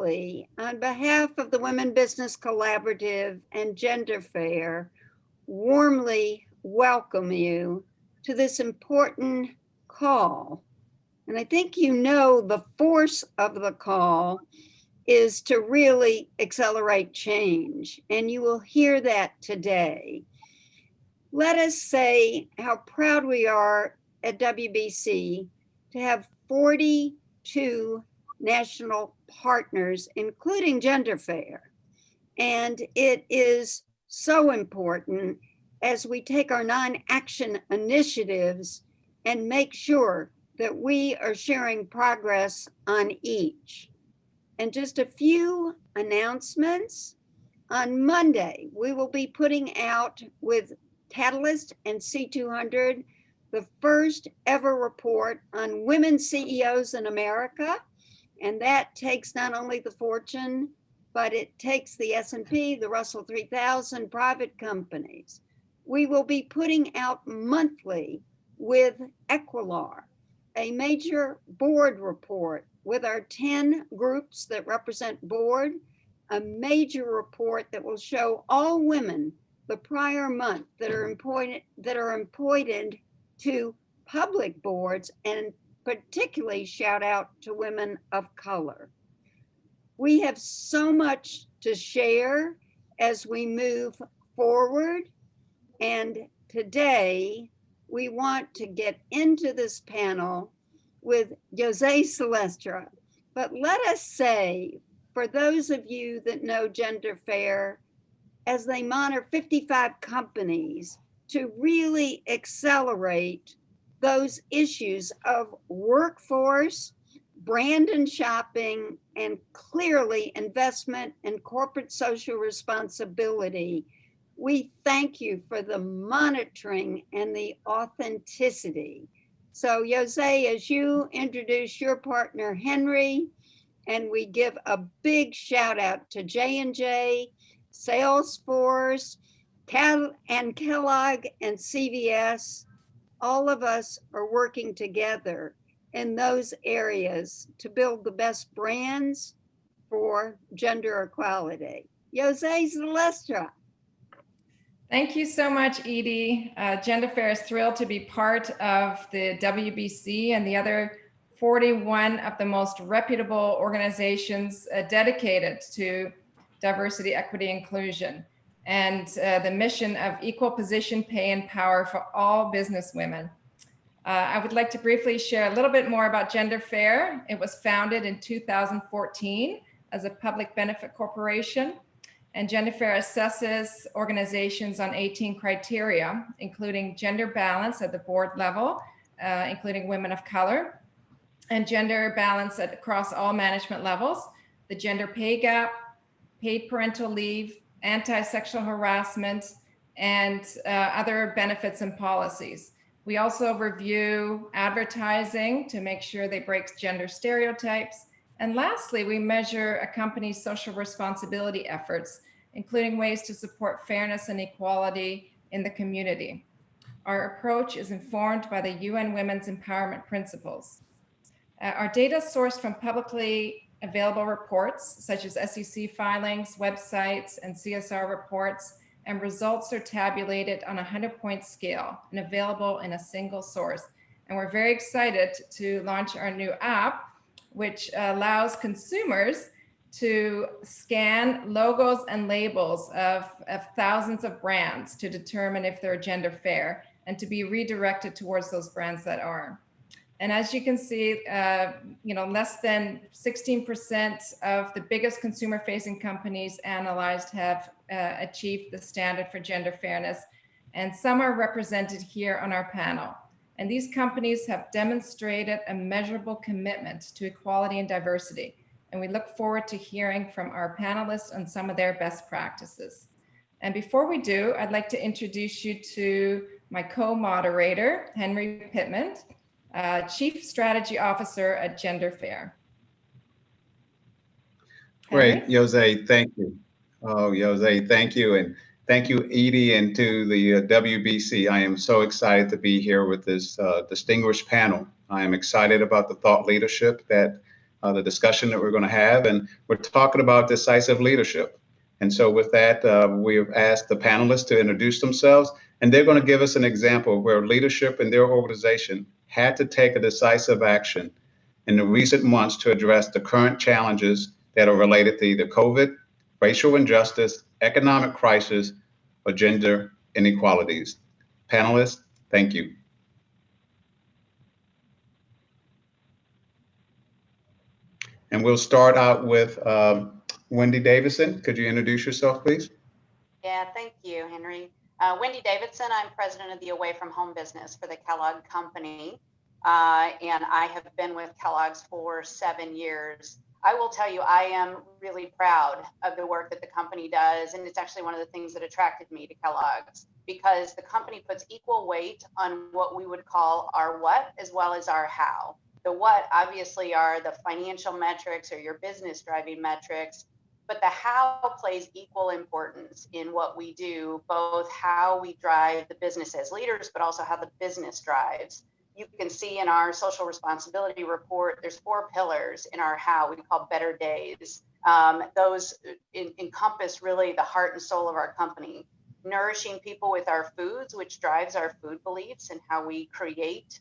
On behalf of the Women Business Collaborative and Gender Fair, warmly welcome you to this important call. And I think you know the force of the call is to really accelerate change, and you will hear that today. Let us say how proud we are at WBC to have 42 national partners, including Gender Fair. And it is so important as we take our non-action initiatives and make sure that we are sharing progress on each. And just a few announcements. On Monday, we will be putting out with Catalyst and C200 the first ever report on women CEOs in America. And that takes not only the Fortune, but it takes the S&P, the Russell 3000, private companies. We will be putting out monthly with Equilar, a major board report with our 10 groups that represent board, a major report that will show all women the prior month that are appointed to public boards, and particularly shout out to women of color. We have so much to share as we move forward. And today we want to get into this panel with José Zeilstra. But let us say, for those of you that know Gender Fair, as they monitor 55 companies to really accelerate those issues of workforce, brand and shopping, and clearly investment and corporate social responsibility, we thank you for the monitoring and the authenticity. So José, as you introduce your partner, Henry, and we give a big shout out to J&J, Salesforce, Kellogg and CVS, all of us are working together in those areas to build the best brands for gender equality. José Zeilstra. Thank you so much, Edie. Gender Fair is thrilled to be part of the WBC and the other 41 of the most reputable organizations dedicated to diversity, equity, inclusion, and the mission of equal position, pay, and power for all business women. I would like to briefly share a little bit more about Gender Fair. It was founded in 2014 as a public benefit corporation, and Gender Fair assesses organizations on 18 criteria, including gender balance at the board level, including women of color, and gender balance across all management levels, the gender pay gap, paid parental leave, anti-sexual harassment, and other benefits and policies. We also review advertising to make sure they break gender stereotypes. And lastly, we measure a company's social responsibility efforts, including ways to support fairness and equality in the community. Our approach is informed by the UN Women's Empowerment Principles. Our data is sourced from publicly available reports, such as SEC filings, websites, and CSR reports, and results are tabulated on a 100-point scale and available in a single source. And we're very excited to launch our new app, which allows consumers to scan logos and labels of thousands of brands to determine if they're gender fair and to be redirected towards those brands that are. And as you can see, less than 16% of the biggest consumer-facing companies analyzed have achieved the standard for gender fairness, and some are represented here on our panel. And these companies have demonstrated a measurable commitment to equality and diversity, and we look forward to hearing from our panelists on some of their best practices. And before we do, I'd like to introduce you to my co-moderator, Henry Pittman, Chief Strategy Officer at Gender Fair. Great, José, thank you. Oh, José, thank you. And thank you, Edie, and to the WBC. I am so excited to be here with this distinguished panel. I am excited about the thought leadership that the discussion that we're going to have. And we're talking about decisive leadership. And so with that, we've asked the panelists to introduce themselves, and they're going to give us an example where leadership in their organization had to take a decisive action in the recent months to address the current challenges that are related to either COVID, racial injustice, economic crisis, or gender inequalities. Panelists, thank you. And we'll start out with Wendy Davidson. Could you introduce yourself, please? Yeah, thank you, Henry. Wendy Davidson, I'm president of the Away From Home business for the Kellogg company. And I have been with Kellogg's for 7 years. I will tell you, I am really proud of the work that the company does. And it's actually one of the things that attracted me to Kellogg's, because the company puts equal weight on what we would call our what as well as our how. The what obviously are the financial metrics or your business driving metrics, but the how plays equal importance in what we do, both how we drive the business as leaders, but also how the business drives. You can see in our social responsibility report, there's 4 pillars in our how we call better days. Those encompass really the heart and soul of our company. Nourishing people with our foods, which drives our food beliefs and how we create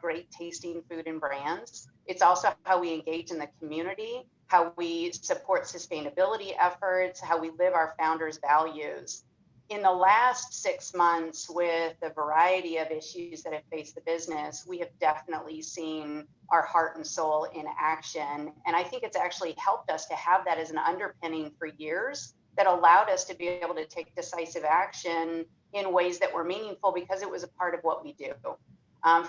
great tasting food and brands. It's also how we engage in the community, how we support sustainability efforts, how we live our founders' values. In the last 6 months, with the variety of issues that have faced the business, we have definitely seen our heart and soul in action. And I think it's actually helped us to have that as an underpinning for years that allowed us to be able to take decisive action in ways that were meaningful because it was a part of what we do.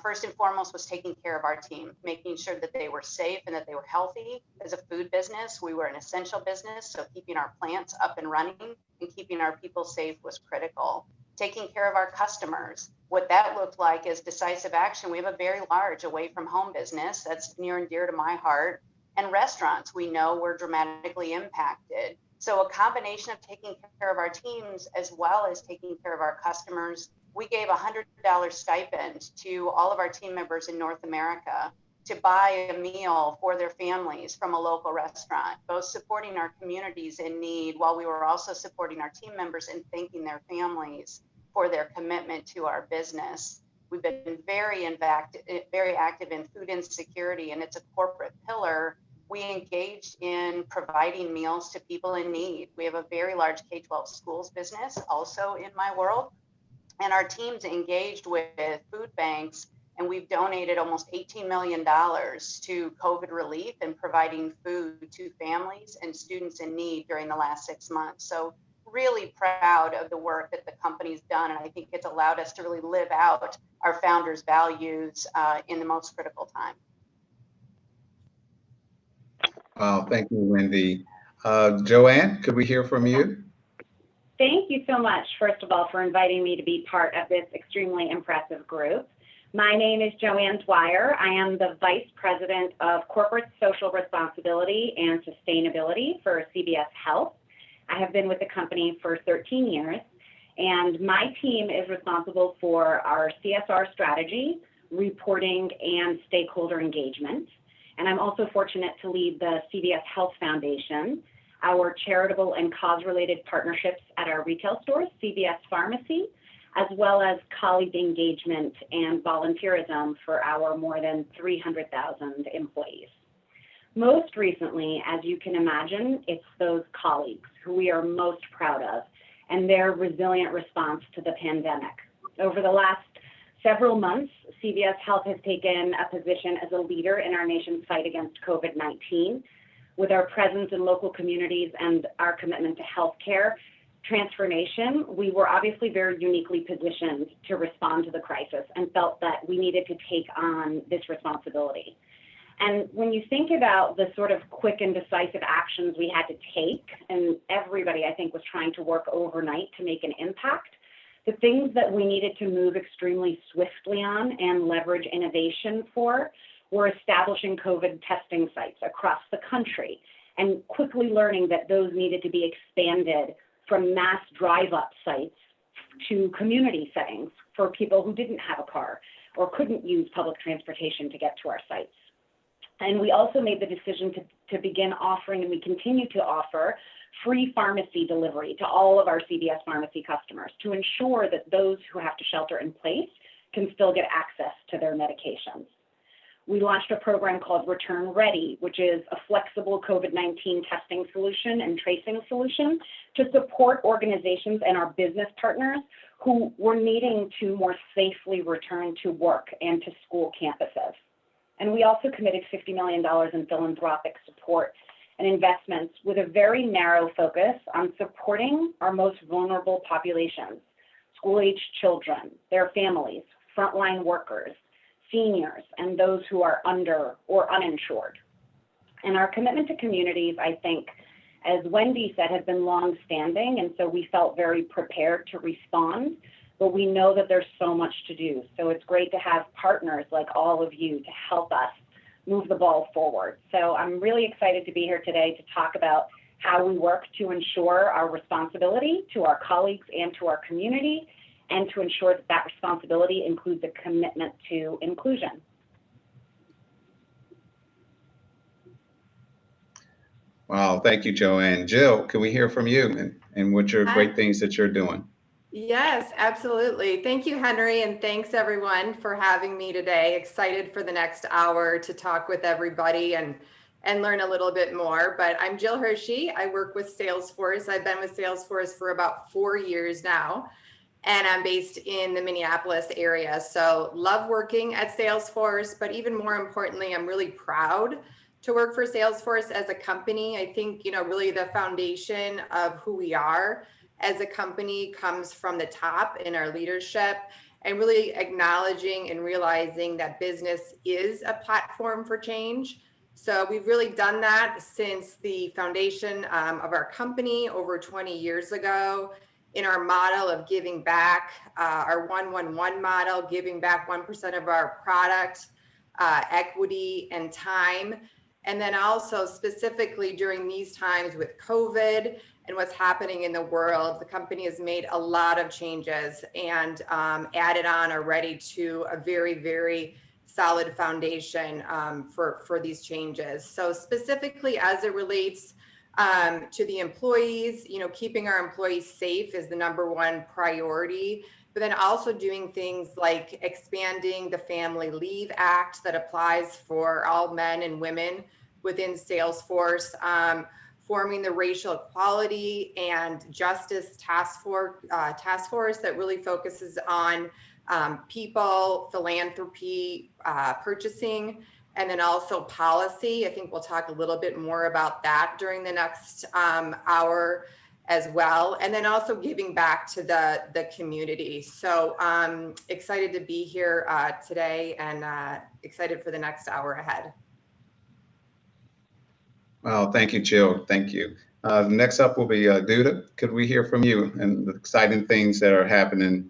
First and foremost was taking care of our team, making sure that they were safe and that they were healthy. As a food business, we were an essential business, so keeping our plants up and running and keeping our people safe was critical. Taking care of our customers. What that looked like is decisive action. We have a very large away from home business that's near and dear to my heart. And restaurants, we know, were dramatically impacted. So a combination of taking care of our teams as well as taking care of our customers. We gave a $100 stipend to all of our team members in North America to buy a meal for their families from a local restaurant, both supporting our communities in need while we were also supporting our team members and thanking their families for their commitment to our business. We've been very active in food insecurity, and it's a corporate pillar. We engaged in providing meals to people in need. We have a very large K-12 schools business also in my world. And our teams engaged with food banks, and we've donated almost $18 million to COVID relief and providing food to families and students in need during the last 6 months. So really proud of the work that the company's done. And I think it's allowed us to really live out our founders' values in the most critical time. Wow, thank you, Wendy. Joanne, could we hear from you? Thank you so much, first of all, for inviting me to be part of this extremely impressive group. My name is Joanne Dwyer. I am the Vice President of Corporate Social Responsibility and Sustainability for CVS Health. I have been with the company for 13 years, and my team is responsible for our CSR strategy, reporting, and stakeholder engagement. And I'm also fortunate to lead the CVS Health Foundation, our charitable and cause-related partnerships at our retail stores, CVS Pharmacy, as well as colleague engagement and volunteerism for our more than 300,000 employees. Most recently, as you can imagine, it's those colleagues who we are most proud of and their resilient response to the pandemic. Over the last several months, CVS Health has taken a position as a leader in our nation's fight against COVID-19. With our presence in local communities and our commitment to healthcare transformation, we were obviously very uniquely positioned to respond to the crisis and felt that we needed to take on this responsibility. And when you think about the sort of quick and decisive actions we had to take, and everybody, I think, was trying to work overnight to make an impact, the things that we needed to move extremely swiftly on and leverage innovation for were establishing COVID testing sites across the country and quickly learning that those needed to be expanded from mass drive-up sites to community settings for people who didn't have a car or couldn't use public transportation to get to our sites. And we also made the decision to begin offering, and we continue to offer, free pharmacy delivery to all of our CVS Pharmacy customers to ensure that those who have to shelter in place can still get access to their medications. We launched a program called Return Ready, which is a flexible COVID-19 testing solution and tracing solution to support organizations and our business partners who were needing to more safely return to work and to school campuses. And we also committed $50 million in philanthropic support and investments with a very narrow focus on supporting our most vulnerable populations, school-aged children, their families, frontline workers, seniors, and those who are under or uninsured. And our commitment to communities, I think, as Wendy said, has been long-standing, and so we felt very prepared to respond, but we know that there's so much to do. So it's great to have partners like all of you to help us move the ball forward. So I'm really excited to be here today to talk about how we work to ensure our responsibility to our colleagues and to our community, and to ensure that that responsibility includes a commitment to inclusion. Wow, thank you, Joanne. Jill, can we hear from you and what your great things that you're doing? Yes, absolutely. Thank you, Henry, and thanks everyone for having me today. Excited for the next hour to talk with everybody and learn a little bit more. But I'm Jill Hershey. I work with Salesforce. I've been with Salesforce for about 4 years now, and I'm based in the Minneapolis area. So love working at Salesforce, but even more importantly, I'm really proud to work for Salesforce as a company. I think, really the foundation of who we are as a company comes from the top in our leadership, and really acknowledging and realizing that business is a platform for change. So we've really done that since the foundation of our company over 20 years ago, in our model of giving back, our 1-1-1 model, giving back 1% of our product, equity and time. And then also specifically during these times with COVID and what's happening in the world, the company has made a lot of changes and added on already to a very, very solid foundation for these changes. So specifically as it relates to the employees, keeping our employees safe is the #1 priority, but then also doing things like expanding the Family Leave Act that applies for all men and women within Salesforce, forming the Racial Equality and Justice Task Force that really focuses on people, philanthropy, purchasing, and then also policy. I think we'll talk a little bit more about that during the next hour as well. And then also giving back to the community. So excited to be here today and excited for the next hour ahead. Wow, thank you, Jill. Thank you. Next up will be Duda. Could we hear from you and the exciting things that are happening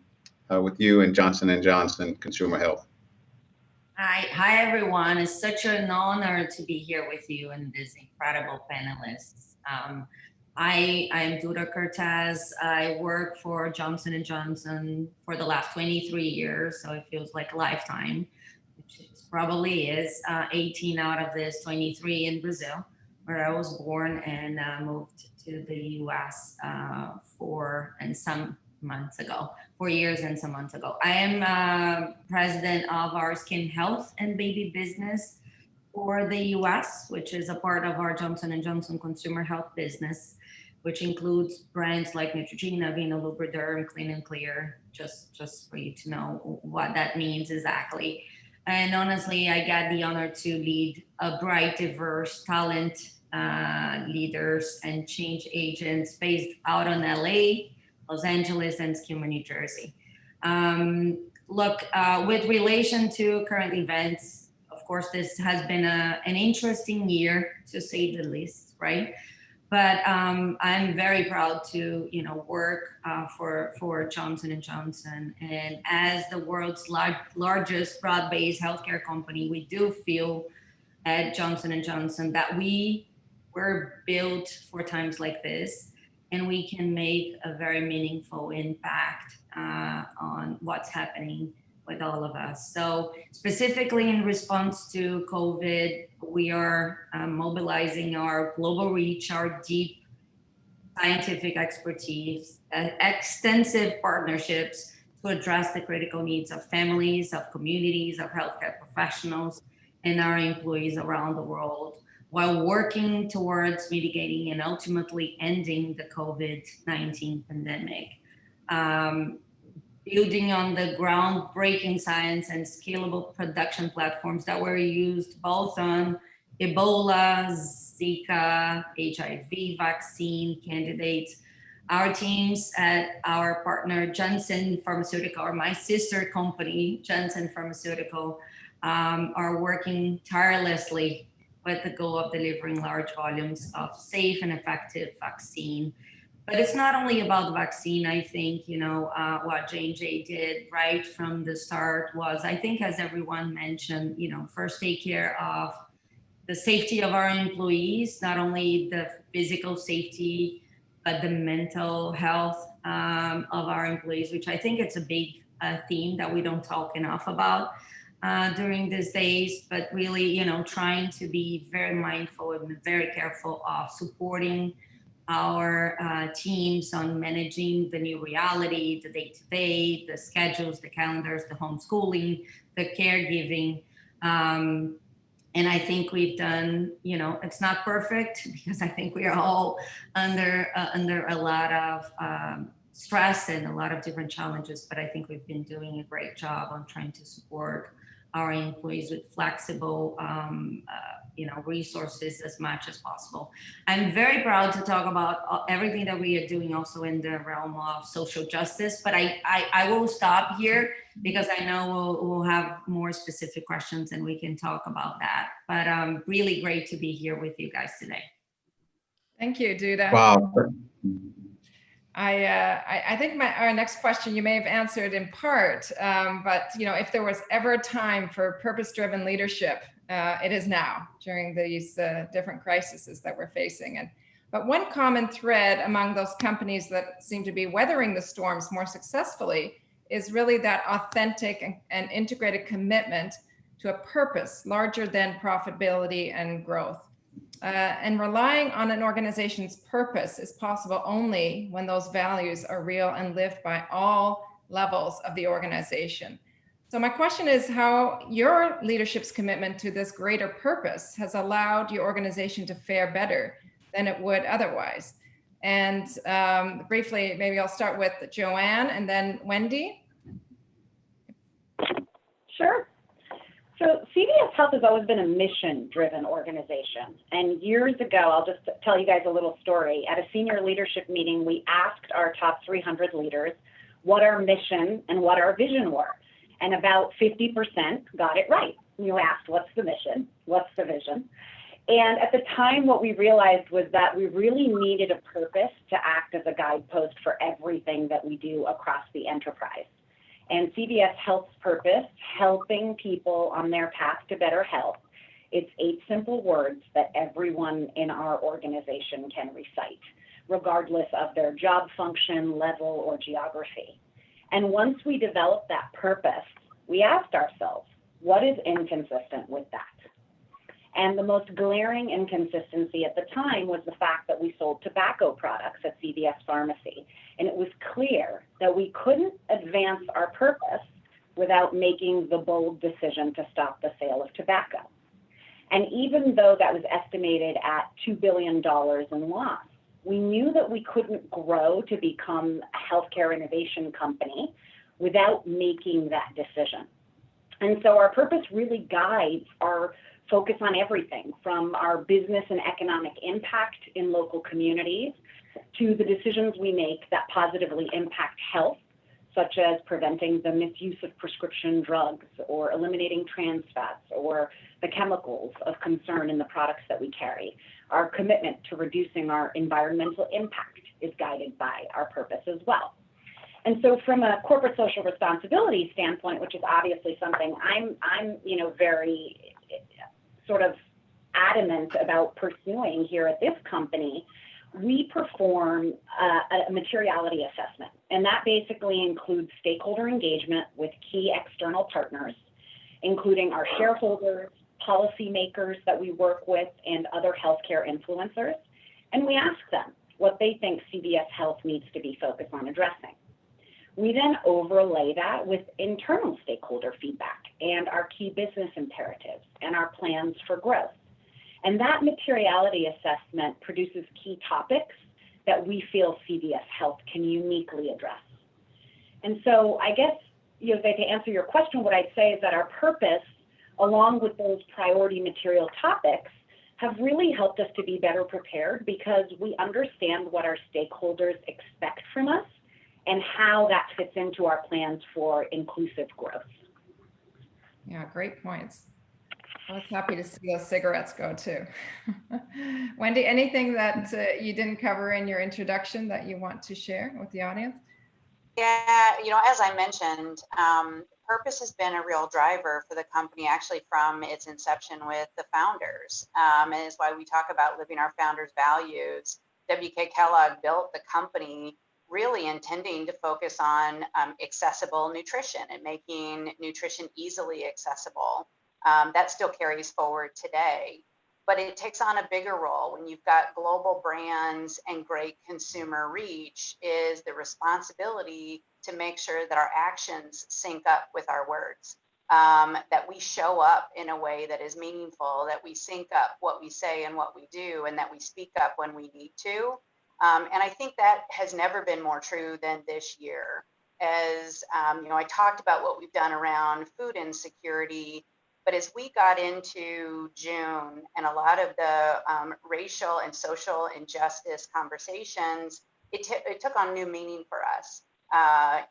with you and Johnson & Johnson Consumer Health? Hi everyone. It's such an honor to be here with you and these incredible panelists. I'm Duda Kertész. I work for Johnson & Johnson for the last 23 years, so it feels like a lifetime, which it probably is. 18 out of this 23 in Brazil, where I was born, and moved to the US 4 years and some months ago. I am president of our skin health and baby business for the US, which is a part of our Johnson & Johnson consumer health business, which includes brands like Neutrogena, Aveeno, Lubriderm, Clean and Clear, just for you to know what that means exactly. And honestly, I got the honor to lead a bright, diverse talent leaders and change agents based out on LA, Los Angeles, and Skidmore, New Jersey. With relation to current events, of course, this has been an interesting year, to say the least, right? But I'm very proud to, work for Johnson & Johnson. And as the world's largest broad-based healthcare company, we do feel at Johnson & Johnson that we were built for times like this, and we can make a very meaningful impact on what's happening with all of us. So specifically in response to COVID, we are mobilizing our global reach, our deep scientific expertise, extensive partnerships to address the critical needs of families, of communities, of healthcare professionals, and our employees around the world, while working towards mitigating and ultimately ending the COVID-19 pandemic. Building on the groundbreaking science and scalable production platforms that were used both on Ebola, Zika, HIV vaccine candidates. Our teams at our partner Janssen Pharmaceutical, or my sister company, Janssen Pharmaceutical, are working tirelessly with the goal of delivering large volumes of safe and effective vaccine. But it's not only about the vaccine. I think, what J&J did right from the start was, I think, as everyone mentioned, first take care of the safety of our employees, not only the physical safety, but the mental health of our employees, which I think it's a big theme that we don't talk enough about during these days, but really, trying to be very mindful and very careful of supporting our teams on managing the new reality, the day-to-day, the schedules, the calendars, the homeschooling, the caregiving. And I think we've done, it's not perfect because I think we are all under a lot of stress and a lot of different challenges, but I think we've been doing a great job on trying to support our employees with flexible, resources as much as possible. I'm very proud to talk about everything that we are doing also in the realm of social justice, but I will stop here because I know we'll have more specific questions and we can talk about that. But really great to be here with you guys today. Thank you, Duda. Wow. I think our next question you may have answered in part, but if there was ever a time for purpose-driven leadership, it is now during these different crises that we're facing. But one common thread among those companies that seem to be weathering the storms more successfully is really that authentic and integrated commitment to a purpose larger than profitability and growth. And relying on an organization's purpose is possible only when those values are real and lived by all levels of the organization. So my question is how your leadership's commitment to this greater purpose has allowed your organization to fare better than it would otherwise. And briefly, maybe I'll start with Joanne and then Wendy. Sure. So CVS Health has always been a mission-driven organization. And years ago, I'll just tell you guys a little story. At a senior leadership meeting, we asked our top 300 leaders what our mission and what our vision were. And about 50% got it right. You asked, what's the mission? What's the vision? And at the time, what we realized was that we really needed a purpose to act as a guidepost for everything that we do across the enterprise. And CVS Health's purpose, helping people on their path to better health, it's 8 simple words that everyone in our organization can recite, regardless of their job function, level, or geography. And once we developed that purpose, we asked ourselves, what is inconsistent with that? And the most glaring inconsistency at the time was the fact that we sold tobacco products at CVS Pharmacy. And it was clear that we couldn't advance our purpose without making the bold decision to stop the sale of tobacco. And even though that was estimated at $2 billion in loss, we knew that we couldn't grow to become a healthcare innovation company without making that decision. And so our purpose really guides our focus on everything from our business and economic impact in local communities to the decisions we make that positively impact health, such as preventing the misuse of prescription drugs or eliminating trans fats or the chemicals of concern in the products that we carry. Our commitment to reducing our environmental impact is guided by our purpose as well. And so from a corporate social responsibility standpoint, which is obviously something I'm very sort of adamant about pursuing here at this company, we perform a materiality assessment, and that basically includes stakeholder engagement with key external partners, including our shareholders, policymakers that we work with, and other healthcare influencers. And we ask them what they think CVS Health needs to be focused on addressing. We then overlay that with internal stakeholder feedback and our key business imperatives and our plans for growth. And that materiality assessment produces key topics that we feel CVS Health can uniquely address. And so I guess, José, to answer your question, what I'd say is that our purpose, along with those priority material topics, have really helped us to be better prepared because we understand what our stakeholders expect from us and how that fits into our plans for inclusive growth. Yeah, great points. I was happy to see those cigarettes go too. Wendy, anything that you didn't cover in your introduction that you want to share with the audience? Yeah, as I mentioned, purpose has been a real driver for the company actually from its inception with the founders. And it's why we talk about living our founders' values. W.K. Kellogg built the company really intending to focus on accessible nutrition and making nutrition easily accessible. That still carries forward today, but it takes on a bigger role when you've got global brands and great consumer reach, is the responsibility to make sure that our actions sync up with our words, that we show up in a way that is meaningful, that we sync up what we say and what we do, and that we speak up when we need to. And I think that has never been more true than this year. As I talked about what we've done around food insecurity, but as we got into June and a lot of the racial and social injustice conversations, it took on new meaning for us,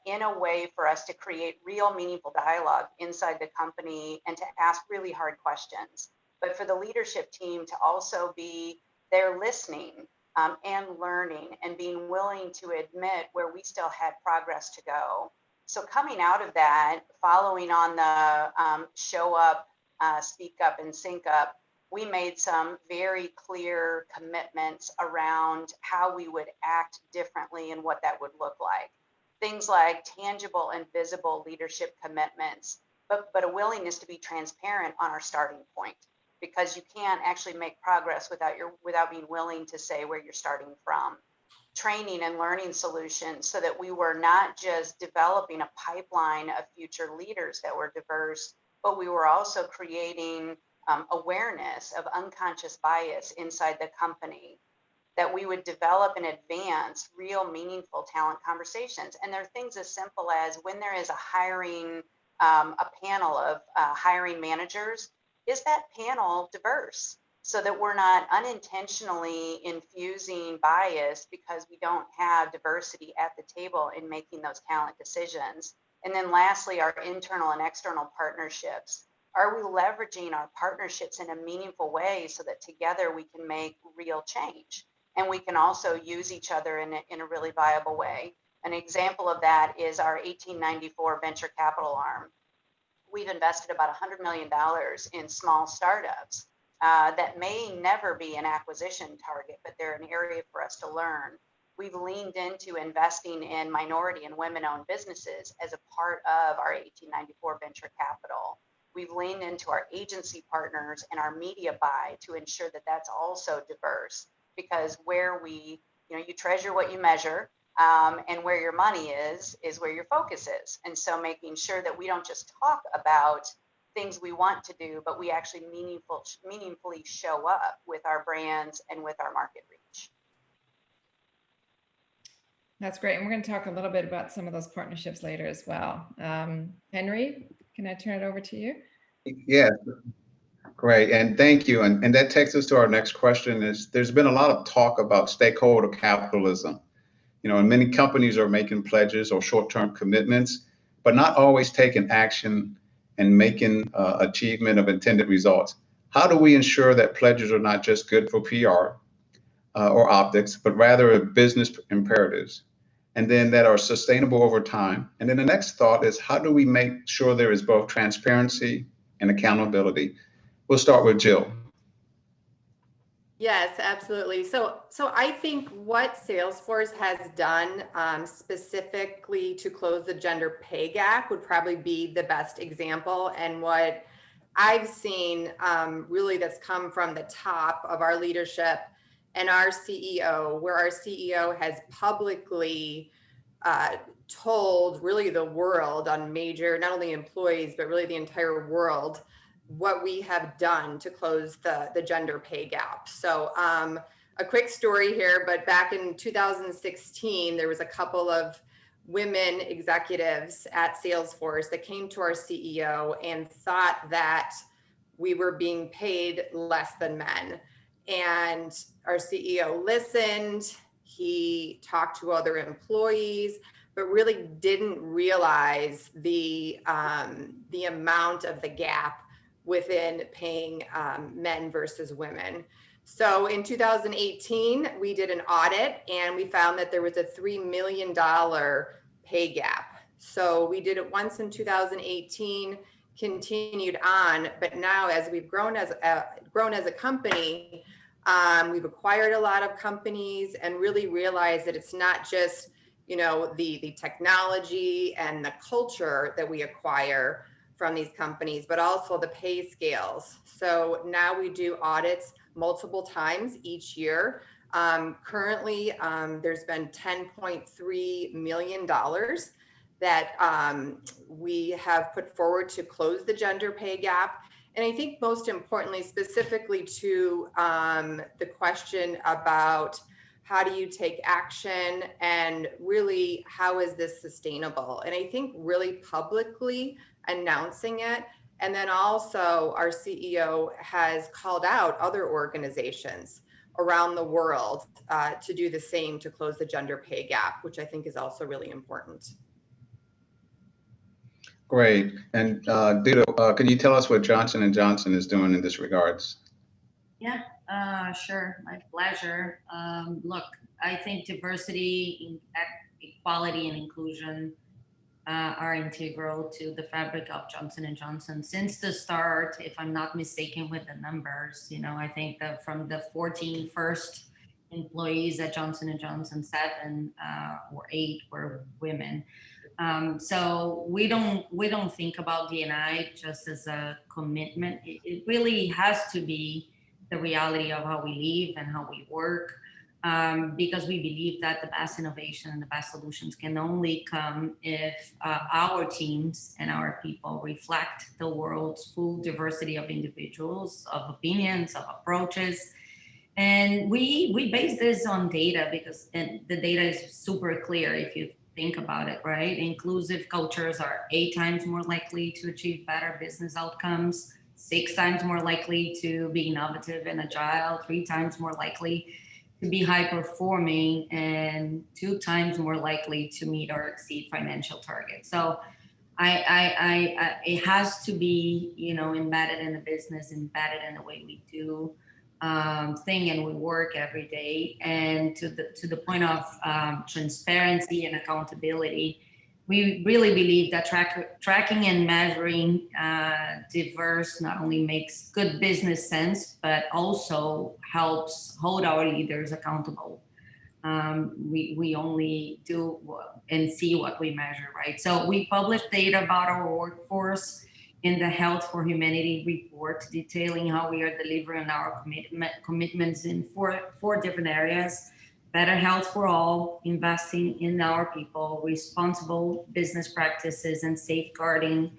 in a way for us to create real meaningful dialogue inside the company and to ask really hard questions. But for the leadership team to also be there listening and learning and being willing to admit where we still had progress to go. So coming out of that, following on the show up, speak up, and sync up, we made some very clear commitments around how we would act differently and what that would look like. Things like tangible and visible leadership commitments, but a willingness to be transparent on our starting point, because you can't actually make progress without being willing to say where you're starting from. Training and learning solutions so that we were not just developing a pipeline of future leaders that were diverse, but we were also creating awareness of unconscious bias inside the company, that we would develop and advance real meaningful talent conversations. And there are things as simple as when there is a panel of hiring managers, is that panel diverse? So that we're not unintentionally infusing bias because we don't have diversity at the table in making those talent decisions. And then lastly, our internal and external partnerships. Are we leveraging our partnerships in a meaningful way so that together we can make real change? And we can also use each other in a really viable way. An example of that is our 1894 venture capital arm. We've invested about $100 million in small startups that may never be an acquisition target, but they're an area for us to learn. We've leaned into investing in minority and women-owned businesses as a part of our 1894 venture capital. We've leaned into our agency partners and our media buy to ensure that that's also diverse, because where you treasure what you measure, and where your money is where your focus is. And so making sure that we don't just talk about things we want to do, but we actually meaningfully show up with our brands and with our market reach. That's great. And we're going to talk a little bit about some of those partnerships later as well. Henry, can I turn it over to you? Yeah, great. And thank you. And that takes us to our next question. There's been a lot of talk about stakeholder capitalism. And many companies are making pledges or short-term commitments, but not always taking action and making achievement of intended results. How do we ensure that pledges are not just good for PR or optics, but rather business imperatives, and then that are sustainable over time? And then the next thought is, how do we make sure there is both transparency and accountability? We'll start with Jill. Yes, absolutely. So I think what Salesforce has done specifically to close the gender pay gap would probably be the best example. And what I've seen really that's come from the top of our leadership and our CEO, where our CEO has publicly told really the world on major, not only employees, but really the entire world, what we have done to close the gender pay gap. So a quick story here, but back in 2016, there was a couple of women executives at Salesforce that came to our CEO and thought that we were being paid less than men. And our CEO listened, he talked to other employees, but really didn't realize the amount of the gap within paying men versus women. So in 2018, we did an audit and we found that there was a $3 million pay gap. So we did it once in 2018, continued on, but now as we've grown as a company, we've acquired a lot of companies and really realized that it's not just, you know, the technology and the culture that we acquire from these companies, but also the pay scales. So now we do audits multiple times each year. Currently, there's been $10.3 million that we have put forward to close the gender pay gap. And I think most importantly, specifically to the question about how do you take action and really how is this sustainable? And I think really publicly announcing it. And then also our CEO has called out other organizations around the world to do the same to close the gender pay gap, which I think is also really important. Great. And Duda, can you tell us what Johnson & Johnson is doing in this regards? Yeah, sure. My pleasure. Look, I think diversity, equality, and inclusion are integral to the fabric of Johnson & Johnson since the start. If I'm not mistaken with the numbers, you know, I think that from the 14 first employees at Johnson & Johnson, 7 or 8 were women. So we don't think about D&I just as a commitment. It really has to be the reality of how we live and how we work, because we believe that the best innovation and the best solutions can only come if our teams and our people reflect the world's full diversity of individuals, of opinions, of approaches. And we base this on data because the data is super clear if you think about it, right? Inclusive cultures are 8 times more likely to achieve better business outcomes, 6 times more likely to be innovative and agile, 3 times more likely to be high performing, and 2 times more likely to meet or exceed financial targets. So it has to be, you know, embedded in the business, embedded in the way we do thing and we work every day. And to the point of transparency and accountability, we really believe that tracking and measuring diverse not only makes good business sense, but also helps hold our leaders accountable. We only do and see what we measure, right? So we publish data about our workforce in the Health for Humanity report, detailing how we are delivering our commitments in four different areas: better health for all, investing in our people, responsible business practices, and safeguarding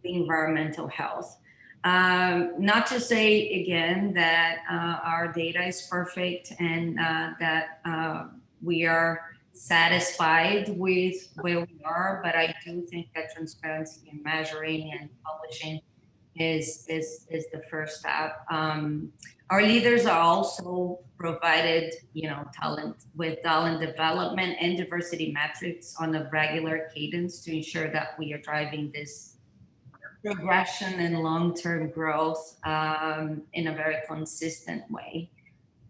the environmental health. Not to say again that our data is perfect and that we are satisfied with where we are, but I do think that transparency and measuring and publishing is the first step. Our leaders are also provided, you know, talent development and diversity metrics on a regular cadence to ensure that we are driving this progression and long-term growth in a very consistent way.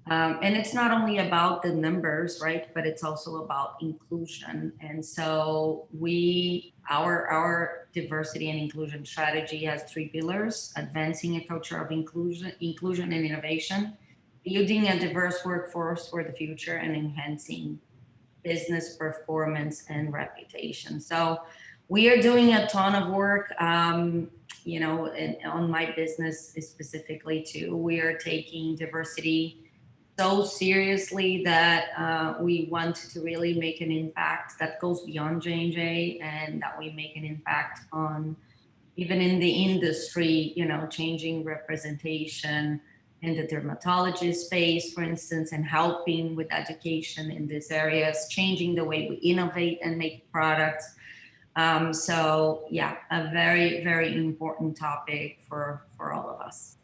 And it's not only about the numbers, right? But it's also about inclusion. And so our diversity and inclusion strategy has 3 pillars: advancing a culture of inclusion and innovation, building a diverse workforce for the future and enhancing business performance and reputation. So we are doing a ton of work, on my business specifically too. We are taking diversity so seriously that we want to really make an impact that goes beyond J&J, and that we make an impact on even in the industry, changing representation in the dermatology space, for instance, and helping with education in these areas, changing the way we innovate and make products. So yeah, a very, very important topic for all of us.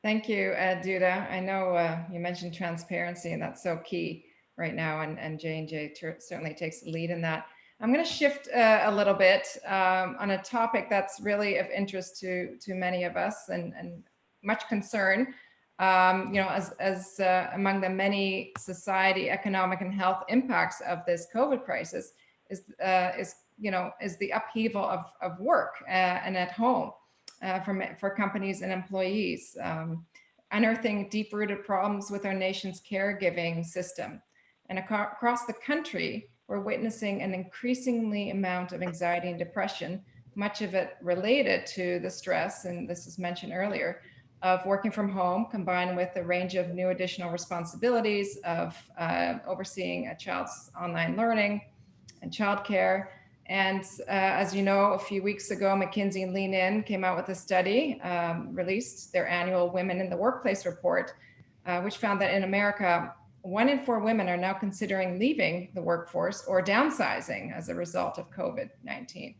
Thank you, Duda. I know you mentioned transparency, and that's so key right now, and J&J certainly takes the lead in that. I'm going to shift a little bit on a topic that's really of interest to many of us and much concern. As among the many society, economic, and health impacts of this COVID crisis is the upheaval of work and at home. For companies and employees, unearthing deep-rooted problems with our nation's caregiving system. And across the country, we're witnessing an increasingly amount of anxiety and depression, much of it related to the stress, and this was mentioned earlier, of working from home, combined with a range of new additional responsibilities of overseeing a child's online learning and childcare. And as you know, a few weeks ago, McKinsey and Lean In came out with a study, released their annual Women in the Workplace report, which found that in America, 1 in 4 women are now considering leaving the workforce or downsizing as a result of COVID-19.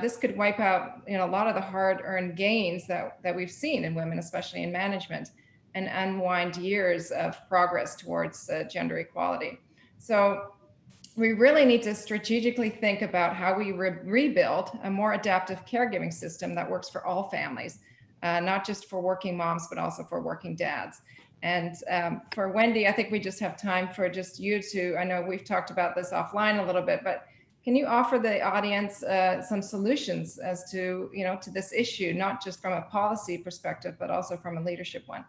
This could wipe out a lot of the hard-earned gains that we've seen in women, especially in management, and unwind years of progress towards gender equality. So we really need to strategically think about how we rebuild a more adaptive caregiving system that works for all families, not just for working moms, but also for working dads. And for Wendy, I think we just have time for just you to, I know we've talked about this offline a little bit, but can you offer the audience some solutions as to, to this issue, not just from a policy perspective, but also from a leadership one?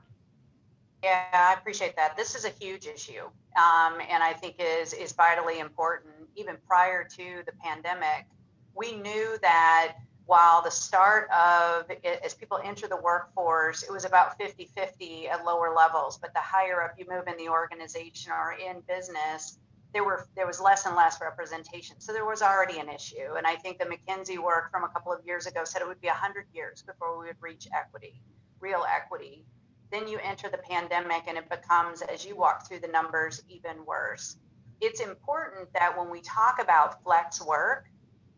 Yeah, I appreciate that. This is a huge issue, and I think is vitally important. Even prior to the pandemic, we knew that while the start of, as people enter the workforce, it was about 50-50 at lower levels, but the higher up you move in the organization or in business, there was less and less representation. So there was already an issue. And I think the McKinsey work from a couple of years ago said it would be 100 years before we would reach equity, real equity. Then you enter the pandemic and it becomes, as you walk through the numbers, even worse. It's important that when we talk about flex work,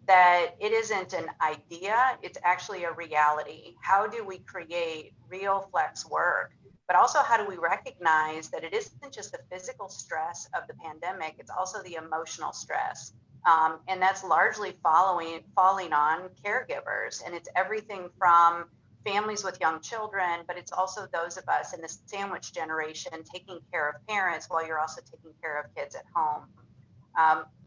that it isn't an idea, it's actually a reality. How do we create real flex work? But also, how do we recognize that it isn't just the physical stress of the pandemic, it's also the emotional stress. And that's largely falling on caregivers. And it's everything from families with young children, but it's also those of us in the sandwich generation taking care of parents while you're also taking care of kids at home.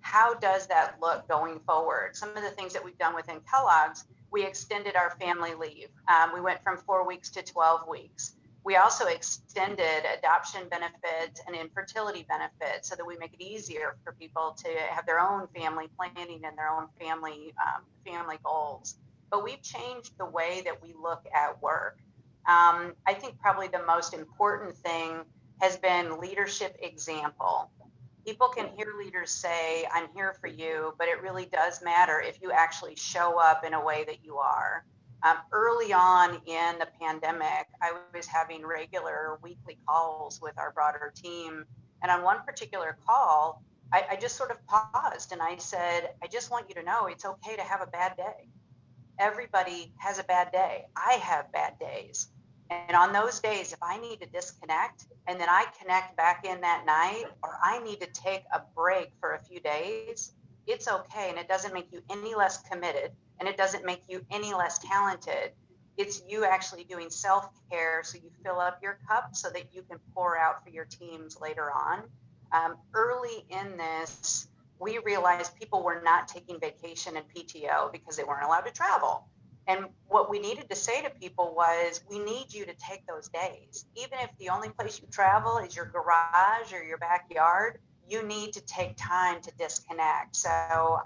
How does that look going forward? Some of the things that we've done within Kellogg's, we extended our family leave. We went from 4 weeks to 12 weeks. We also extended adoption benefits and infertility benefits so that we make it easier for people to have their own family planning and their own family goals. But we've changed the way that we look at work. I think probably the most important thing has been leadership example. People can hear leaders say, I'm here for you, but it really does matter if you actually show up in a way that you are. Early on in the pandemic, I was having regular weekly calls with our broader team. And on one particular call, I just sort of paused and I said, I just want you to know it's okay to have a bad day. Everybody has a bad day. I have bad days. And on those days, if I need to disconnect and then I connect back in that night, or I need to take a break for a few days, it's okay. And it doesn't make you any less committed and it doesn't make you any less talented. It's you actually doing self-care so you fill up your cup so that you can pour out for your teams later on. Early in this, we realized people were not taking vacation and PTO because they weren't allowed to travel. And what we needed to say to people was, we need you to take those days. Even if the only place you travel is your garage or your backyard, you need to take time to disconnect. So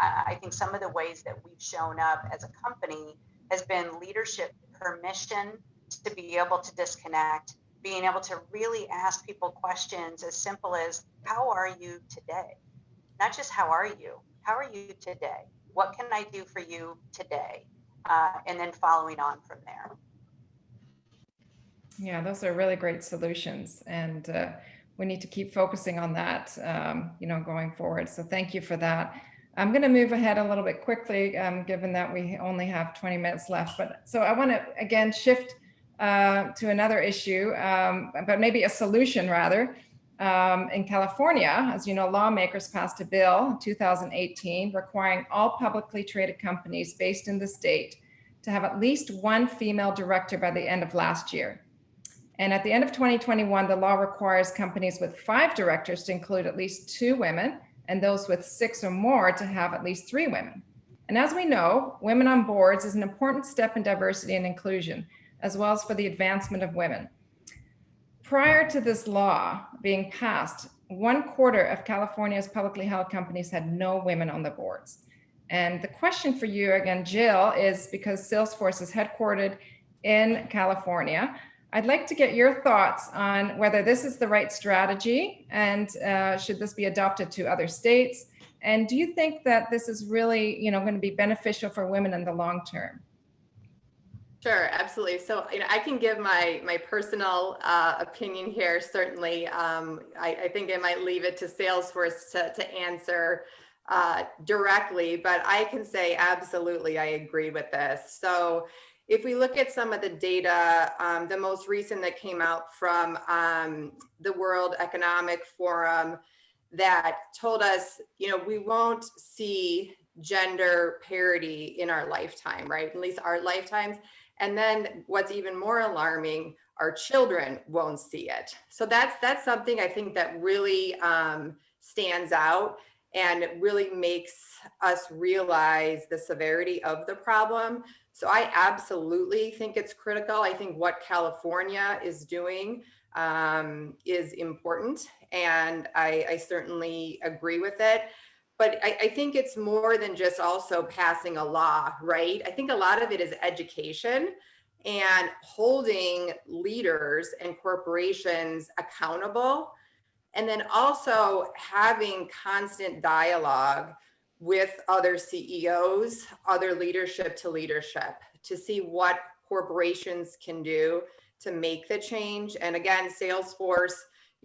I think some of the ways that we've shown up as a company has been leadership permission to be able to disconnect, being able to really ask people questions as simple as, how are you today? Not just how are you today? What can I do for you today? And then following on from there. Yeah, those are really great solutions. And we need to keep focusing on that, going forward. So thank you for that. I'm going to move ahead a little bit quickly, given that we only have 20 minutes left. But so I want to, again, shift to another issue, but maybe a solution rather. In California, as you know, lawmakers passed a bill in 2018 requiring all publicly traded companies based in the state to have at least one female director by the end of last year. And at the end of 2021, the law requires companies with 5 directors to include at least 2 women, and those with 6 or more to have at least 3 women. And as we know, women on boards is an important step in diversity and inclusion, as well as for the advancement of women. Prior to this law being passed, 1/4 of California's publicly held companies had no women on the boards. And the question for you again, Jill, is because Salesforce is headquartered in California, I'd like to get your thoughts on whether this is the right strategy and should this be adopted to other states? And do you think that this is really, going to be beneficial for women in the long term? Sure, absolutely. So, I can give my personal opinion here. Certainly, I think I might leave it to Salesforce to answer directly, but I can say absolutely, I agree with this. So, if we look at some of the data, the most recent that came out from the World Economic Forum that told us, we won't see gender parity in our lifetime, right? At least our lifetimes. And then what's even more alarming, our children won't see it. So that's something I think that really stands out, and it really makes us realize the severity of the problem. So I absolutely think it's critical. I think what California is doing is important, and I certainly agree with it. But I think it's more than just also passing a law, right? I think a lot of it is education and holding leaders and corporations accountable, and then also having constant dialogue with other CEOs, other leadership to see what corporations can do to make the change. And again, Salesforce,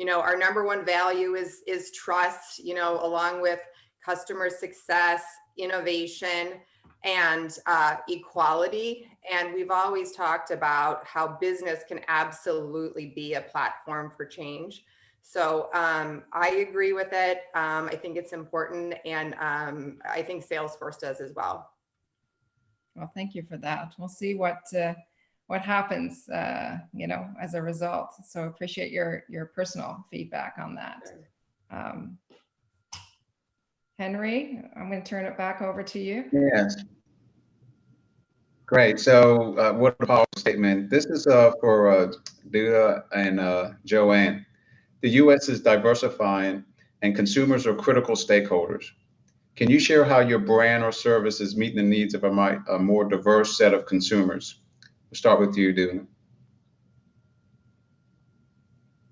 our number one value is trust, along with customer success, innovation, and equality. And we've always talked about how business can absolutely be a platform for change. So I agree with it. I think it's important, and I think Salesforce does as well. Well, thank you for that. We'll see what happens, as a result. So appreciate your personal feedback on that. Henry, I'm going to turn it back over to you. Yes. Great. So what a powerful statement. This is for Duda and Joanne. The U.S. is diversifying and consumers are critical stakeholders. Can you share how your brand or service is meeting the needs of a more diverse set of consumers? We'll start with you, Duda.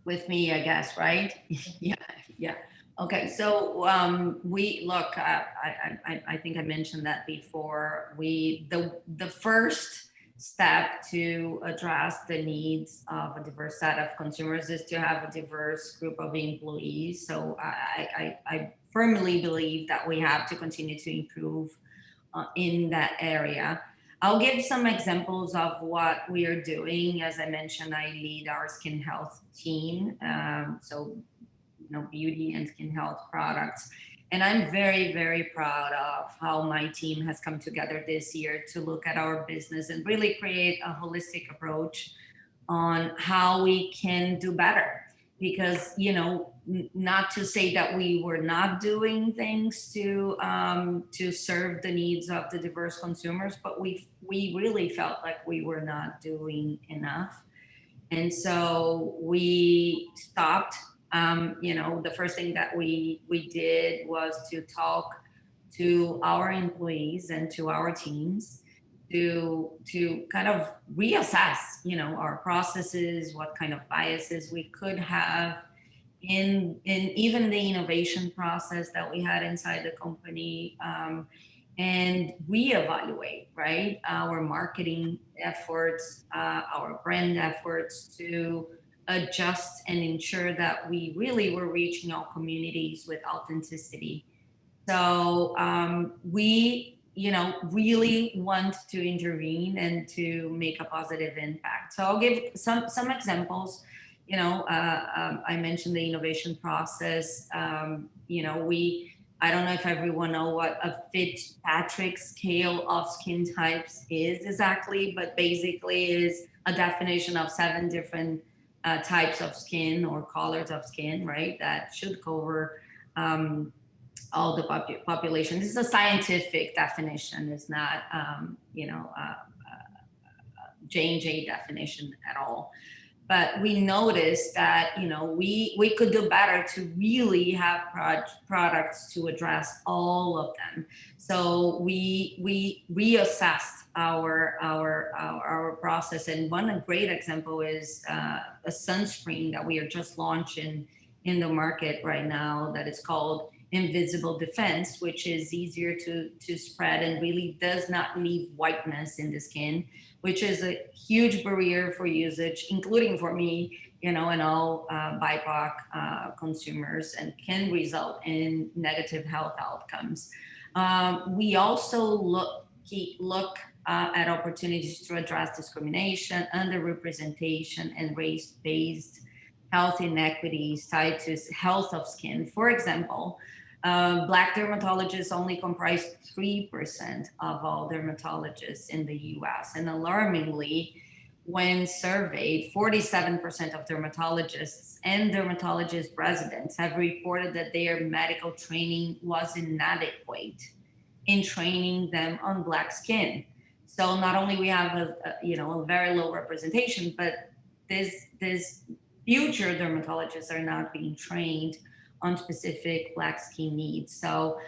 With me, I guess, right? Yeah. Okay, so we look. I think I mentioned that before. The first step to address the needs of a diverse set of consumers is to have a diverse group of employees. So I firmly believe that we have to continue to improve in that area. I'll give some examples of what we are doing. As I mentioned, I lead our skin health team. So beauty and skin health products. And I'm very, very proud of how my team has come together this year to look at our business and really create a holistic approach on how we can do better. because, you know, not to say that we were not doing things to serve the needs of the diverse consumers, but we really felt like we were not doing enough. And so we stopped. You know, the first thing that we did was to talk to our employees and to our teams to kind of reassess, you know, our processes, what kind of biases we could have in even the innovation process that we had inside the company, and reevaluate, right, our marketing efforts, our brand efforts, to adjust and ensure that we really were reaching our communities with authenticity. So we, you know, really want to intervene and to make a positive impact. So I'll give some examples. You know, I mentioned the innovation process. You know, I don't know if everyone know what a Fitzpatrick scale of skin types is exactly, but basically is a definition of 7 different types of skin or colors of skin, right? That should cover all the population. This is a scientific definition. It's not, you know, J&J definition at all. But we noticed that, you know, we could do better to really have products to address all of them. So we reassessed our process. And one great example is a sunscreen that we are just launching in the market right now that is called Invisible Defense, which is easier to spread and really does not leave whiteness in the skin, which is a huge barrier for usage, including for me, you know, and all BIPOC consumers, and can result in negative health outcomes. We also look at opportunities to address discrimination, underrepresentation, and race-based health inequities tied to health of skin. For example, Black dermatologists only comprise 3% of all dermatologists in the US. And alarmingly, when surveyed, 47% of dermatologists and dermatologist residents have reported that their medical training was inadequate in training them on Black skin. So not only we have a very low representation, but this future dermatologists are not being trained on specific Black skin needs. So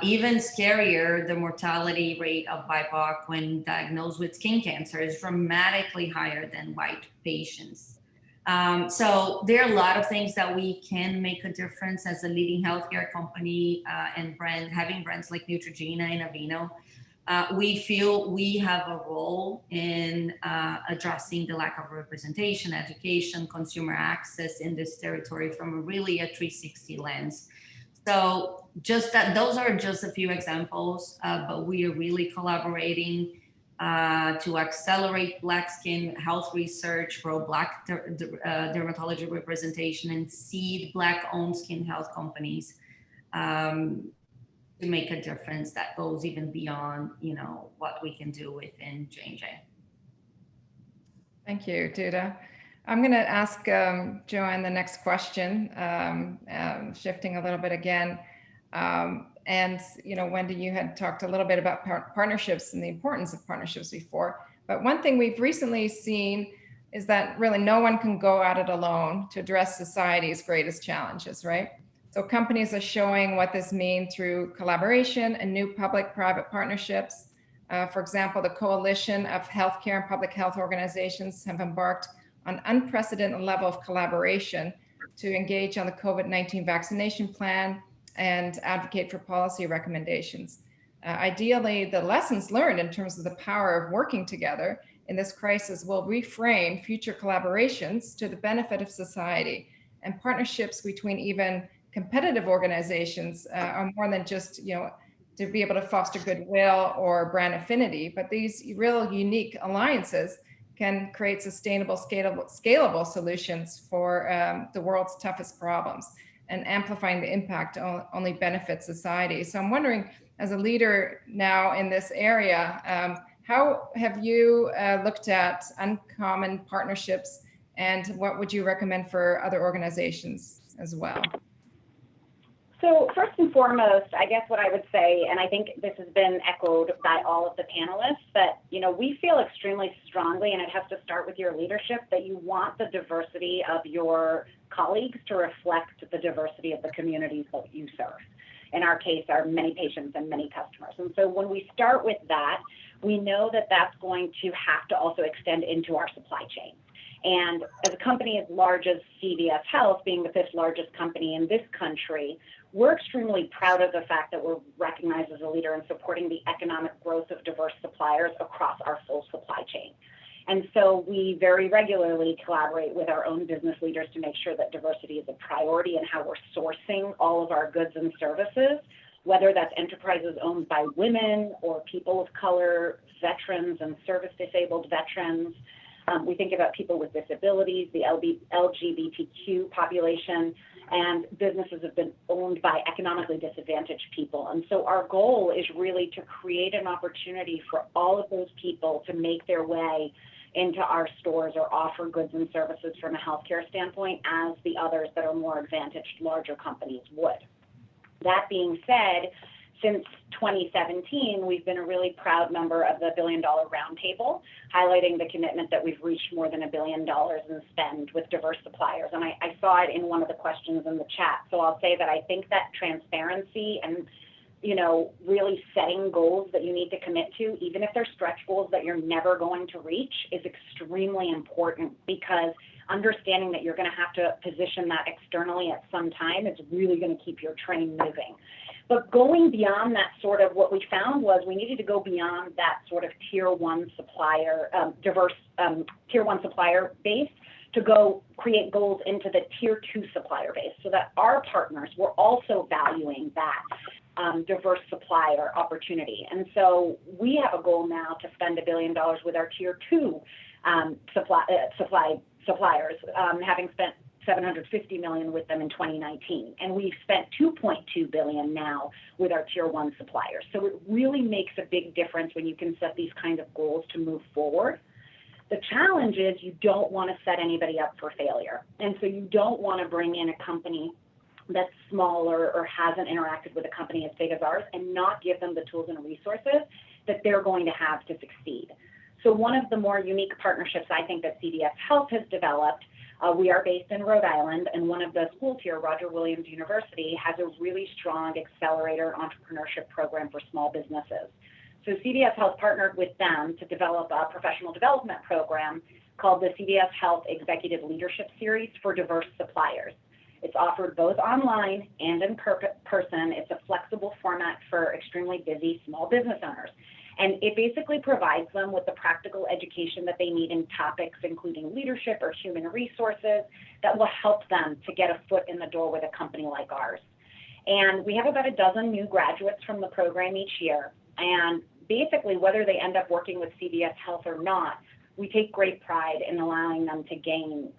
even scarier, the mortality rate of BIPOC when diagnosed with skin cancer is dramatically higher than white patients. So there are a lot of things that we can make a difference as a leading healthcare company and brand, having brands like Neutrogena and Aveeno. We feel we have a role in addressing the lack of representation, education, consumer access in this territory from a 360 lens. So just that, those are just a few examples, but we are really collaborating to accelerate Black skin health research, grow Black dermatology representation, and seed Black-owned skin health companies to make a difference that goes even beyond, you know, what we can do within J&J. Thank you, Duda. I'm going to ask Joanne the next question, shifting a little bit again. And, you know, Wendy, you had talked a little bit about partnerships and the importance of partnerships before. But one thing we've recently seen is that really no one can go at it alone to address society's greatest challenges, right? So companies are showing what this means through collaboration and new public-private partnerships. For example, the Coalition of Healthcare and Public Health Organizations have embarked on unprecedented level of collaboration to engage on the COVID-19 vaccination plan and advocate for policy recommendations. Ideally, the lessons learned in terms of the power of working together in this crisis will reframe future collaborations to the benefit of society, and partnerships between even competitive organizations are more than just, you know, to be able to foster goodwill or brand affinity, but these real unique alliances can create sustainable, scalable solutions for the world's toughest problems, and amplifying the impact only benefits society. So I'm wondering, as a leader now in this area, how have you looked at uncommon partnerships And what would you recommend for other organizations as well? So first and foremost, I guess what I would say, and I think this has been echoed by all of the panelists, that, you know, we feel extremely strongly, and it has to start with your leadership, that you want the diversity of your colleagues to reflect the diversity of the communities that you serve. In our case, our many patients and many customers. And so when we start with that, we know that that's going to have to also extend into our supply chain. And as a company as large as CVS Health, being the 5th largest company in this country, we're extremely proud of the fact that we're recognized as a leader in supporting the economic growth of diverse suppliers across our full supply chain. And so we very regularly collaborate with our own business leaders to make sure that diversity is a priority in how we're sourcing all of our goods and services, whether that's enterprises owned by women or people of color, veterans and service-disabled veterans. We think about people with disabilities, the LGBTQ population, and businesses have been owned by economically disadvantaged people. And so our goal is really to create an opportunity for all of those people to make their way into our stores or offer goods and services from a healthcare standpoint as the others that are more advantaged larger companies would. That being said, since 2017, we've been a really proud member of the $1 Billion Roundtable, highlighting the commitment that we've reached more than $1 billion in spend with diverse suppliers. And I saw it in one of the questions in the chat. So I'll say that I think that transparency and, you know, really setting goals that you need to commit to, even if they're stretch goals that you're never going to reach, is extremely important, because understanding that you're going to have to position that externally at some time is really going to keep your train moving. But going beyond that, sort of what we found was we needed to go beyond that sort of tier 1 supplier, diverse tier 1 supplier base, to go create goals into the tier 2 supplier base, so that our partners were also valuing that diverse supplier opportunity. And so we have a goal now to spend $1 billion with our tier 2 suppliers, having spent $750 million with them in 2019. And we've spent $2.2 billion now with our tier 1 suppliers. So it really makes a big difference when you can set these kinds of goals to move forward. The challenge is you don't want to set anybody up for failure. And so you don't want to bring in a company that's smaller or hasn't interacted with a company as big as ours and not give them the tools and resources that they're going to have to succeed. So one of the more unique partnerships I think that CVS Health has developed, we are based in Rhode Island, and one of the schools here, Roger Williams University, has a really strong accelerator entrepreneurship program for small businesses. So CVS Health partnered with them to develop a professional development program called the CVS Health Executive Leadership Series for diverse suppliers. It's offered both online and in person. It's a flexible format for extremely busy small business owners. And it basically provides them with the practical education that they need in topics including leadership or human resources that will help them to get a foot in the door with a company like ours. And we have about a dozen new graduates from the program each year. And basically, whether they end up working with CVS Health or not, we take great pride in allowing them to gain,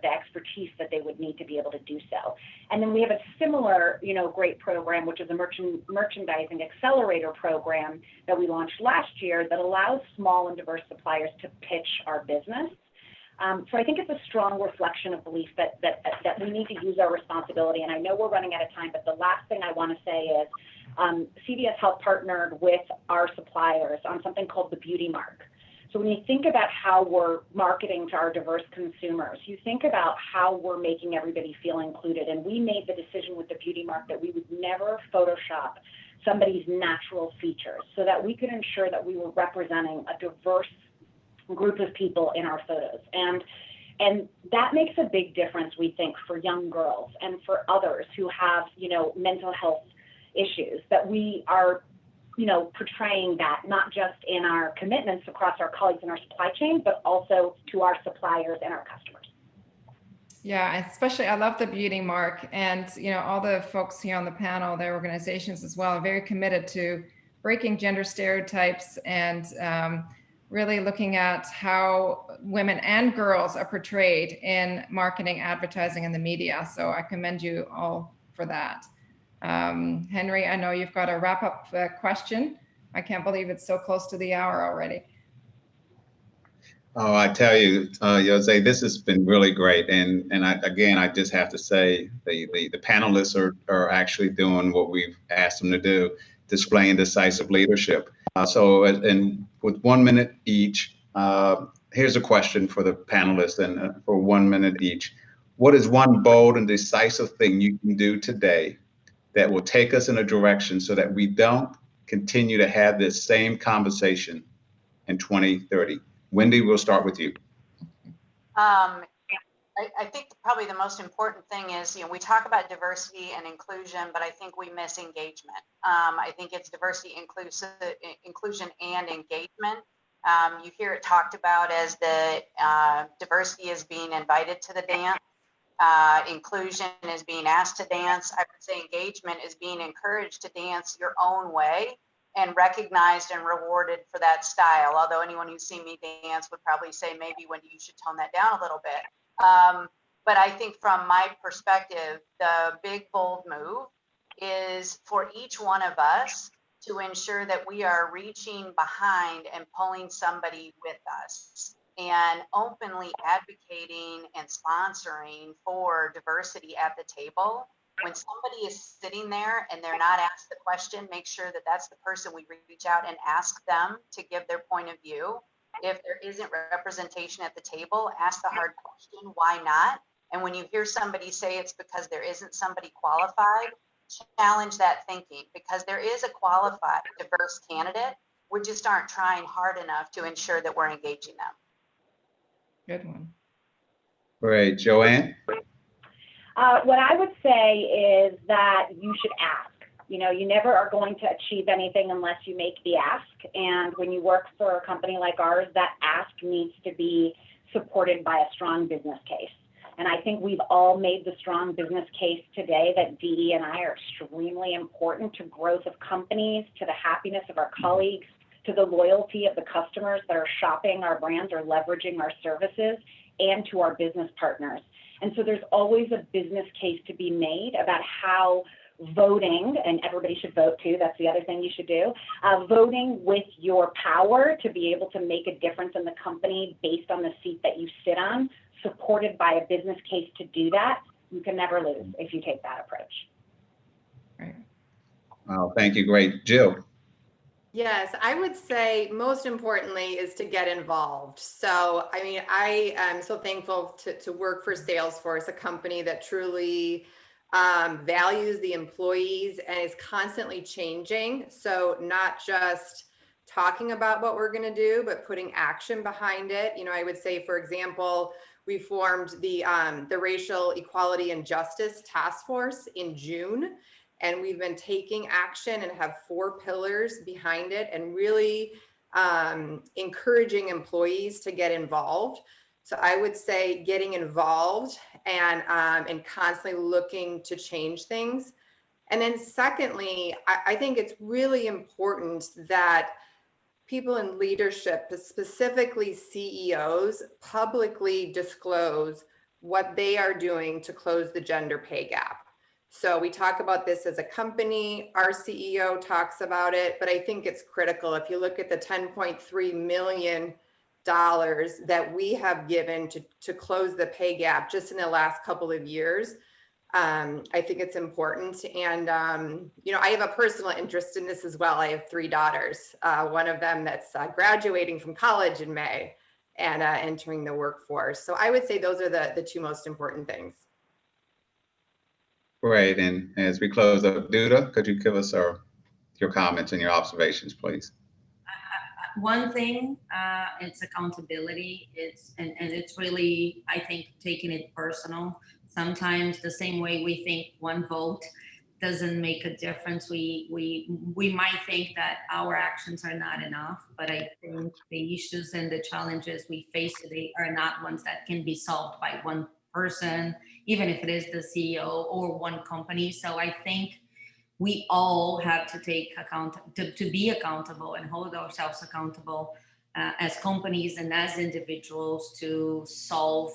the expertise that they would need to be able to do so. And then we have a similar, great program, which is a merchandising accelerator program that we launched last year that allows small and diverse suppliers to pitch our business. So I think it's a strong reflection of belief that we need to use our responsibility. And I know we're running out of time, but the last thing I want to say is CVS Health partnered with our suppliers on something called the Beauty Mark. So when you think about how we're marketing to our diverse consumers, you think about how we're making everybody feel included. And we made the decision with the Beauty Mark that we would never Photoshop somebody's natural features, so that we could ensure that we were representing a diverse group of people in our photos. And that makes a big difference, we think, for young girls and for others who have, mental health issues, that we are portraying that not just in our commitments across our colleagues in our supply chain, but also to our suppliers and our customers. Yeah, especially I love the Beauty Mark, and all the folks here on the panel, their organizations as well, are very committed to breaking gender stereotypes and really looking at how women and girls are portrayed in marketing, advertising, and the media. So I commend you all for that. Henry, I know you've got a wrap-up question. I can't believe it's so close to the hour already. Oh, I tell you, Jose, this has been really great. And I just have to say the panelists are actually doing what we've asked them to do, displaying decisive leadership. And with 1 minute each, here's a question for the panelists and for 1 minute each. What is one bold and decisive thing you can do today that will take us in a direction so that we don't continue to have this same conversation in 2030? Wendy, we'll start with you. I think probably the most important thing is, we talk about diversity and inclusion, but I think we miss engagement. I think it's diversity, inclusion, and engagement. You hear it talked about as the diversity is being invited to the dance. Inclusion is being asked to dance. I would say engagement is being encouraged to dance your own way and recognized and rewarded for that style. Although anyone who's seen me dance would probably say, maybe Wendy, you should tone that down a little bit. But I think from my perspective, the big, bold move is for each one of us to ensure that we are reaching behind and pulling somebody with us and openly advocating and sponsoring for diversity at the table. When somebody is sitting there and they're not asked the question, make sure that that's the person we reach out and ask them to give their point of view. If there isn't representation at the table, ask the hard question, why not? And when you hear somebody say it's because there isn't somebody qualified, challenge that thinking, because there is a qualified, diverse candidate. We just aren't trying hard enough to ensure that we're engaging them. Good one. Great. Joanne? What I would say is that you should ask. You never are going to achieve anything unless you make the ask. And when you work for a company like ours, that ask needs to be supported by a strong business case. And I think we've all made the strong business case today that DE and I are extremely important to growth of companies, to the happiness of our colleagues, to the loyalty of the customers that are shopping our brands or leveraging our services, and to our business partners. And so there's always a business case to be made about how voting, and everybody should vote too, that's the other thing you should do, voting with your power to be able to make a difference in the company based on the seat that you sit on, supported by a business case to do that. You can never lose if you take that approach. Right. Oh, thank you. Great. Jill? Yes, I would say most importantly is to get involved. So, I am so thankful to work for Salesforce, a company that truly values the employees and is constantly changing. So not just talking about what we're going to do, but putting action behind it. I would say, for example, we formed the Racial Equality and Justice Task Force in June. And we've been taking action and have 4 pillars behind it and really encouraging employees to get involved. So I would say getting involved and constantly looking to change things. And then secondly, I think it's really important that people in leadership, specifically CEOs, publicly disclose what they are doing to close the gender pay gap. So we talk about this as a company, our CEO talks about it, but I think it's critical. If you look at the $10.3 million that we have given to close the pay gap just in the last couple of years, I think it's important. And, I have a personal interest in this as well. I have 3 daughters, one of them that's graduating from college in May and entering the workforce. So I would say those are the 2 most important things. Great. And as we close up, Duda, could you give us your comments and your observations, please? One thing, it's accountability. It's really, I think, taking it personal. Sometimes the same way we think one vote doesn't make a difference. We might think that our actions are not enough, but I think the issues and the challenges we face today are not ones that can be solved by one person, even if it is the CEO or one company. So I think we all have to take to be accountable and hold ourselves accountable as companies and as individuals to solve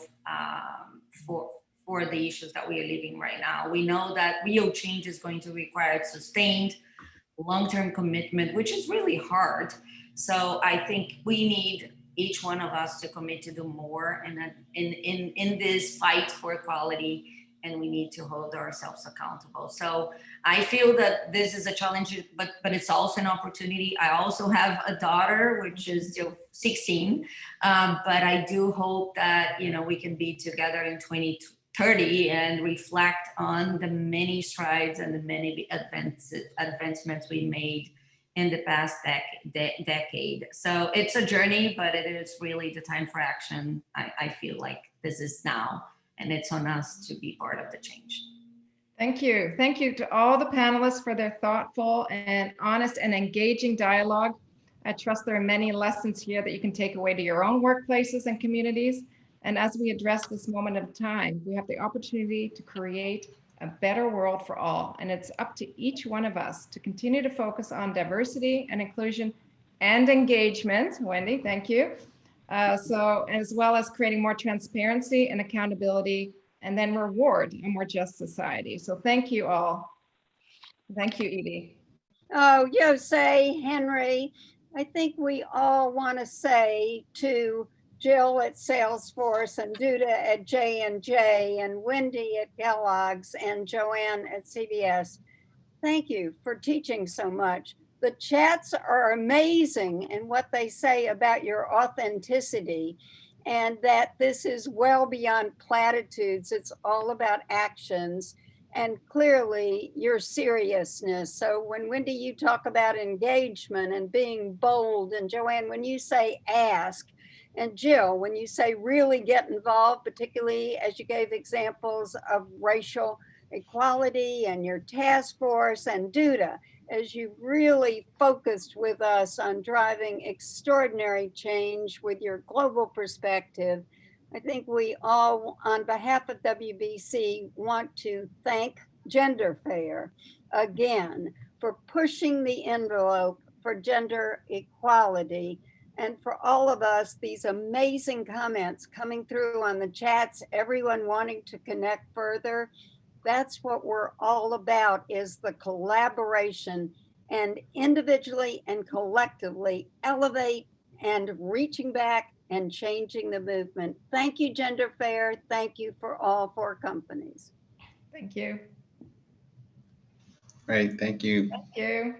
for the issues that we are living right now. We know that real change is going to require sustained long-term commitment, which is really hard. So I think we need each one of us to commit to do more and in this fight for equality, and we need to hold ourselves accountable. So I feel that this is a challenge, but it's also an opportunity. I also have a daughter, which is still 16, but I do hope that, you know, we can be together in 2030 and reflect on the many strides and the many advancements we made in the past decade. So it's a journey, but it is really the time for action. I feel like this is now, and it's on us to be part of the change. Thank you. Thank you to all the panelists for their thoughtful and honest and engaging dialogue. I trust there are many lessons here that you can take away to your own workplaces and communities. And as we address this moment of time, we have the opportunity to create a better world for all. And it's up to each one of us to continue to focus on diversity and inclusion and engagement. Wendy, thank you. So as well as creating more transparency and accountability, and then reward a more just society. So thank you all. Thank you, Edie. Oh, José, Henry, I think we all want to say to Jill at Salesforce and Duda at J&J and Wendy at Kellogg's and Joanne at CBS, thank you for teaching so much. The chats are amazing in what they say about your authenticity, and that this is well beyond platitudes. It's all about actions and clearly your seriousness. So when Wendy, you talk about engagement and being bold, and Joanne, when you say ask, and Jill, when you say really get involved, particularly as you gave examples of racial equality and your task force, and Duda, as you really focused with us on driving extraordinary change with your global perspective, I think we all, on behalf of WBC, want to thank Gender Fair again for pushing the envelope for gender equality. And for all of us, these amazing comments coming through on the chats, everyone wanting to connect further. That's what we're all about, is the collaboration, and individually and collectively elevate and reaching back and changing the movement. Thank you, Gender Fair. Thank you for all 4 companies. Thank you. Great, thank you. Thank you.